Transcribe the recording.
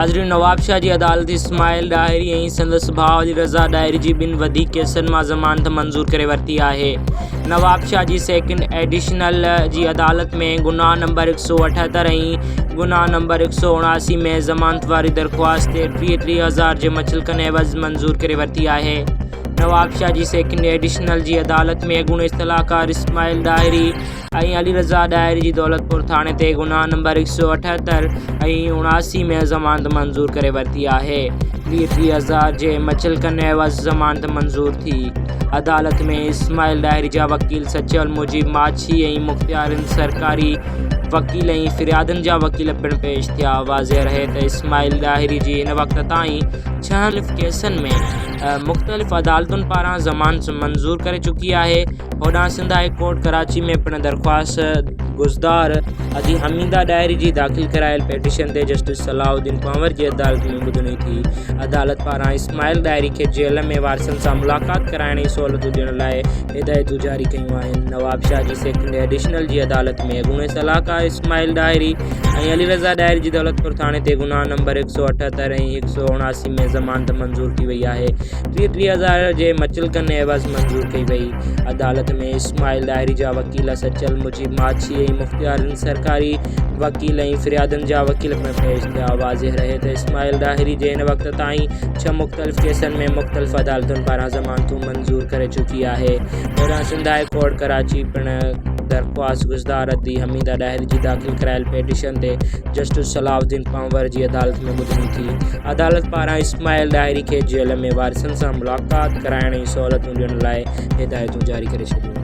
नाज़रीन, नवाब शाह जी अदालत इस्माइल डाहिरी ऐं संदसि भाउ अली रज़ा डाहिरी जी ॿिनि वधीक केसनि मां ज़मानत मंज़ूर करे वरिती आहे। नवाब शाह जी सेकंड एडिशनल जी अदालत में गुनाह नंबर 178 ऐं गुनाह नंबर 179 में ज़मानत वारी दरख़्वास्त ते 33,000 जे मुचलक़नि एवज़ मंज़ूर करे वरिती आहे। नवाब शाह जी सेकंड एडिशनल जी अदालत में अॻूणे इस्तलाहकार इस्माइल डाहिरी ऐं अली रज़ा डाहिरी जी दौलतपुर थाणे ते गुनाह नंबर 178 ऐं 79 में ज़मानत मंज़ूर करे वरिती आहे। 33,000 जे मुचलक़नि एवज़ ज़मानत मंज़ूर थी। अदालत में इस्माइल डाहिरी जा वकील सचल मुजीब माछी ऐं मुख़्तियारनि सरकारी वकील ऐं फ़िरियादनि जा वकील पिणु पेश थिया। वाज़ेह रहे त इस्माइल डाहिरी जी हिन वक़्त ताईं 6 केसनि में मुख़्तलिफ़ अदालतुनि पारां ज़मानत मंज़ूर करे चुकी आहे। होॾां सिंध हाई कोर्ट कराची में पिणु दरख़्वास्त गुज़दार अदी हमीदा डाहिरी जी दाख़िल करायल पेटिशन ते जस्टिस सलाउद्दीन पंवर जी अदालत में ॿुधणी थी। अदालत पारां इस्माइल डाहिरी खे जेल में वारसनि सां मुलाक़ात कराइण जी सहूलियतूं ॾियण लाइ हिदायतूं जारी कयूं आहिनि। नवाब शाह जी सेकंड एडिशनल जी अदालत में अॻूणे सलाहकार इस्माइल डाहिरी ऐं अली रज़ा डाहिरी जी दौलतपुर थाणे ते गुनाह नंबर 178 ऐं 179 में ज़मानत मंज़ूर थी वई आहे। 33,000 जे मुचलक़नि एवज़ मंज़ूर कई वई। अदालत में इस्माइल डाहिरी जा वकील सचल मुजीब माछी ऐं मुख़्तियारनि सरकारी वकील ऐं फ़िरियादनि जा वकील पिणु पेश थिया। वाज़ेह रहे त इस्माइल डाहिरी जे हिन वक़्त ताईं 6 मुख़्तलिफ़ केसनि में मुख़्तलिफ़ अदालतुनि पारां ज़मानतूं मंज़ूर करे चुकी आहे। होॾां सिंध हाई कोर्ट कराची पिणु दरख़्वास्त गुज़दार अदी हमीदा डाहिरी जी दाख़िल करायल पेटिशन ते जस्टिस सलाउद्दीन पंवर जी अदालत में ॿुधणी थी। अदालत पारां इस्माइल डाहिरी खे जेल में वारसनि सां मुलाक़ात कराइण जी सहूलियतूं ॾियण लाइ हिदायतूं जारी करे छॾियूं।